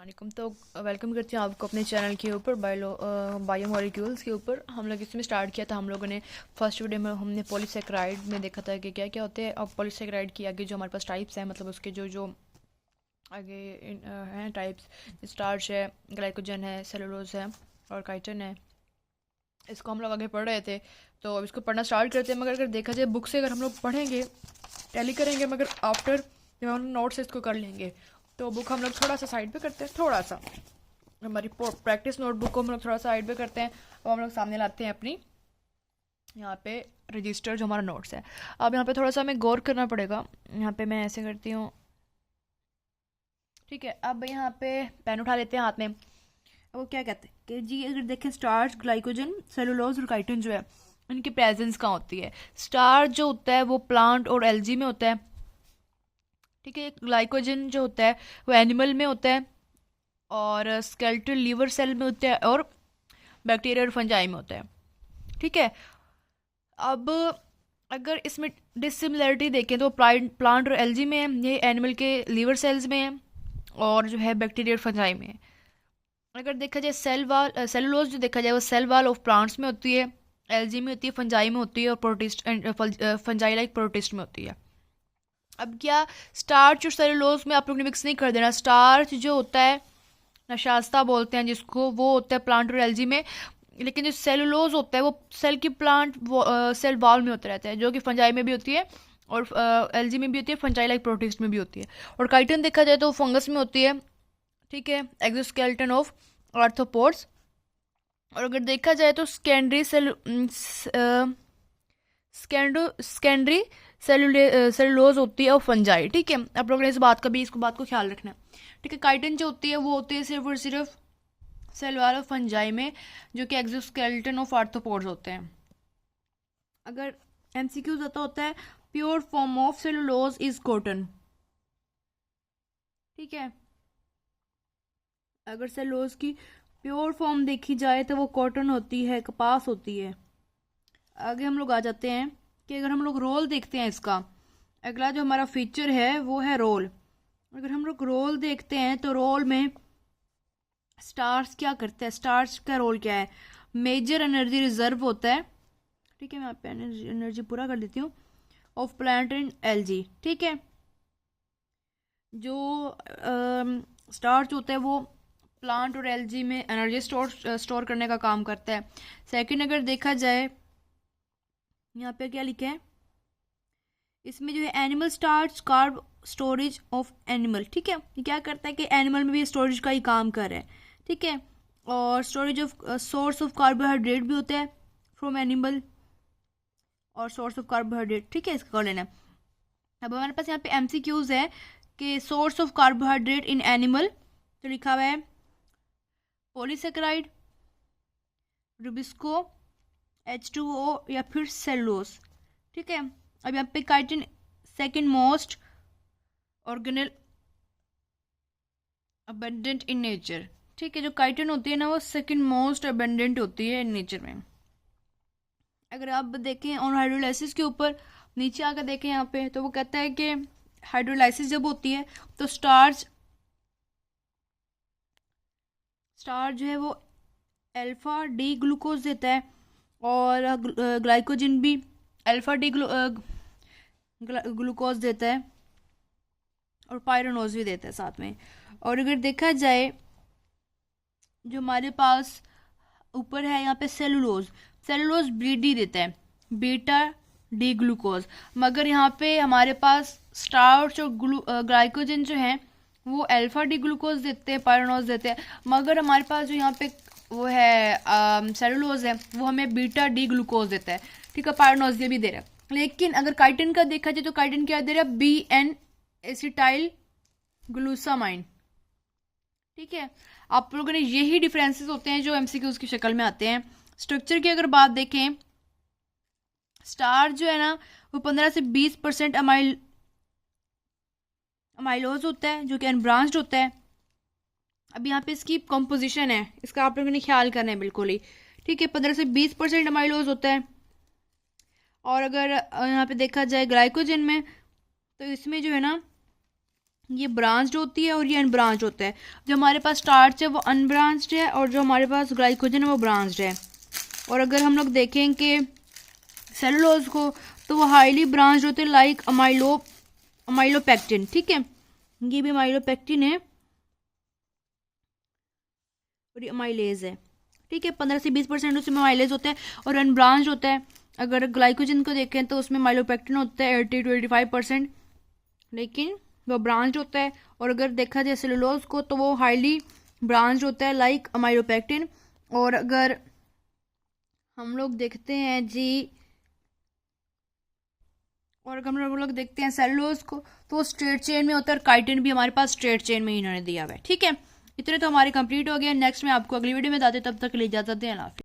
वालेकुम। तो वेलकम करती हूँ आपको अपने चैनल के ऊपर बायोमोलिक्यूल्स के ऊपर। हम लोग इसमें स्टार्ट किया था। हम लोगों ने फर्स्ट वीडियो में हमने पॉलीसेकेराइड में देखा था कि क्या क्या होते हैं। अब पॉलीसेकेराइड की आगे जो हमारे पास टाइप्स हैं, मतलब उसके जो जो आगे हैं टाइप्स, स्टार्च है, ग्लाइकोजन है, सेलुलोज है और काइटिन है। इसको हम लोग आगे पढ़ रहे थे, तो अब इसको पढ़ना स्टार्ट करते हैं। मगर अगर देखा जाए बुक से अगर हम लोग पढ़ेंगे, टैली करेंगे, मगर आफ्टर जब हम नोट से इसको कर लेंगे, तो बुक हम लोग थोड़ा सा साइड पे करते हैं। थोड़ा सा हमारी प्रैक्टिस नोटबुक को हम लोग थोड़ा सा साइड पे करते हैं और हम लोग सामने लाते हैं अपनी यहाँ पे रजिस्टर जो हमारा नोट्स है। अब यहाँ पे थोड़ा सा हमें गौर करना पड़ेगा। यहाँ पे मैं ऐसे करती हूँ, ठीक है। अब यहाँ पे पेन उठा लेते हैं हाथ में। अब वो क्या कहते हैं कि जी अगर देखें स्टार्च, ग्लाइकोजन, सेलुलोज और काइटिन जो है, इनकी प्रेजेंस कहाँ होती है। स्टार्च जो होता है वो प्लांट और एल्गी में होता है, ठीक है। ग्लाइकोजन जो होता है वो एनिमल में होता है, और स्केलेटल लीवर सेल में होता है, और बैक्टीरिया और फंजाई में होता है, ठीक है। अब अगर इसमें डिसिमिलरिटी देखें तो प्लांट और एल्गी में है, ये एनिमल के लीवर सेल्स में है, और जो है बैक्टीरिया और फंजाई में है। अगर देखा जाए सेलुलोज जो देखा जाए वो सेल वाल ऑफ प्लांट्स में होती है, एल्गी में होती है, फंजाई में होती है, और प्रोटिस्ट फंजाई लाइक प्रोटिस्ट में होती है। अब क्या स्टार्च और सेलुलोज में आप लोग ने मिक्स नहीं कर देना। स्टार्च जो होता है नशास्ता बोलते हैं जिसको, वो होता है प्लांट और एल्गी में। लेकिन जो सेलुलोज होता है वो सेल की सेल वॉल में होता रहता है, जो कि फंजाई में भी होती है और एल्गी में भी होती है, फंजाई लाइक प्रोटिस्ट में भी होती है। और काइटिन देखा जाए तो फंगस में होती है, ठीक है, एक्सोस्केलेटन ऑफ आर्थ्रोपोड्स। और अगर देखा जाए तो सेकेंडरी सेलुलोज होती है और फंजाई, ठीक है। आप लोगों ने इस बात को ख्याल रखना है, ठीक है। काइटिन जो होती है वो होती है सिर्फ और सिर्फ सेल वाल ऑफ फंजाई में, जो कि एक्सोस्केलेटन ऑफ आर्थ्रोपोड्स होते हैं। अगर एमसीक्यू होता है pure form of cellulose is cotton, ठीक है। अगर सेलुलोज की प्योर फॉर्म देखी जाए तो वो कॉटन होती है, कपास होती है। आगे हम लोग आ जाते हैं कि अगर हम लोग रोल देखते हैं, इसका अगला जो हमारा फीचर है वो है रोल। अगर हम लोग रोल देखते हैं तो रोल में स्टार्च क्या करता है, स्टार्च का रोल क्या है, मेजर एनर्जी रिजर्व होता है, ठीक है। मैं यहाँ पे एनर्जी पूरा कर देती हूँ, ऑफ प्लांट एंड एल्गी, ठीक है। जो स्टार्च होता है वो प्लांट और एल्गी में एनर्जी स्टोर करने का काम करता है। सेकंड अगर देखा जाए, यहाँ पे क्या लिखा है, इसमें जो है animal starch carb storage of animal, ठीक है। ये क्या करता है कि एनिमल में भी स्टोरेज का ही काम कर रहा है, ठीक है। और storage of source of carbohydrate भी होता है फ्रॉम एनिमल, और सोर्स ऑफ कार्बोहाइड्रेट, ठीक है, इसका कर लेना। अब हमारे पास यहाँ पे एमसीक्यूज है कि source of carbohydrate in animal, तो लिखा हुआ है पॉलीसेकेराइड, रुबिस्को, H2O या फिर सेलुलोज, ठीक है। अब यहाँ पे chitin second most organelle abundant in nature, ठीक है। जो काइटिन होती है ना वो सेकंड मोस्ट अबंडेंट होती है नेचर में। अगर आप देखें ऑन हाइड्रोलाइसिस के ऊपर नीचे आकर देखें यहाँ पे, तो वो कहता है कि हाइड्रोलाइसिस जब होती है तो स्टार्च जो है वो अल्फा डी ग्लूकोज देता है, और ग्लाइकोजन भी अल्फा डी ग्लूकोज देता है, और पायरोनोज भी देता है साथ में। और अगर देखा जाए जो हमारे पास ऊपर है यहाँ पे सेलुलोज बीडी देता है, बीटा डी ग्लूकोज। मगर यहाँ पे हमारे पास स्टार्च और ग्लाइकोजन जो है वो अल्फा डी ग्लूकोज देते हैं, पायरोनोज देते हैं। मगर हमारे पास जो यहाँ पे वो है सेलुलोज है वो हमें बीटा डी ग्लूकोज देता है, ठीक है, पायरोनोज ये भी दे रहा है। लेकिन अगर काइटिन का देखा जाए तो काइटिन क्या दे रहा है, बी एन एसिटाइल ग्लूसामाइन, ठीक है। आप लोगों ने यही डिफरेंसेस होते हैं जो एमसीक्यूज की शक्ल में आते हैं। स्ट्रक्चर की अगर बात देखें, स्टार जो है ना वो 15 से 20% अमाइलोज होता है, जो कि अनब्रांच्ड होता है। अब यहाँ पे इसकी कंपोजिशन है, इसका आप लोगों ने ख्याल करना है बिल्कुल ही, ठीक है। 15 से 20% अमाइलोज होता है। और अगर यहाँ पे देखा जाए ग्लाइकोजन में, तो इसमें जो है ना ये ब्रांच्ड होती है और ये अनब्रांच्ड होता है। जो हमारे पास स्टार्च है वो अनब्रांच्ड है और जो हमारे पास ग्लाइकोजन है वो ब्रांच्ड है। और अगर हम लोग देखें कि सेलुलोज को, तो वो हाईली ब्रांच्ड होते हैं लाइक अमाइलोपेक्टिन। ठीक है, ये भी अमाइलोपेक्टिन है और ये अमाइलेज है। ठीक है, 15 से 20% उसमें अमाइलेज होता है और अनब्रांच्ड होता है। अगर ग्लाइकोजन को देखें तो उसमें माइलोपेक्टिन होता है 80 to 85%, लेकिन वो ब्रांच होता है। और अगर देखा जाए सेलुलोज को तो वो हाईली ब्रांच होता है लाइक अमाइलोपेक्टिन। और अगर हम लोग देखते हैं जी, और अगर हम लोग देखते हैं सेलुलोज को तो वो स्ट्रेट चेन में होता है और काइटिन भी हमारे पास स्ट्रेट चेन में ही इन्होंने दिया हुआ है। ठीक है, इतने तो हमारे कंप्लीट हो गए। नेक्स्ट में आपको अगली वीडियो में बताते, तब तक के लिए इजाजत दें। अल्लाह हाफिज़।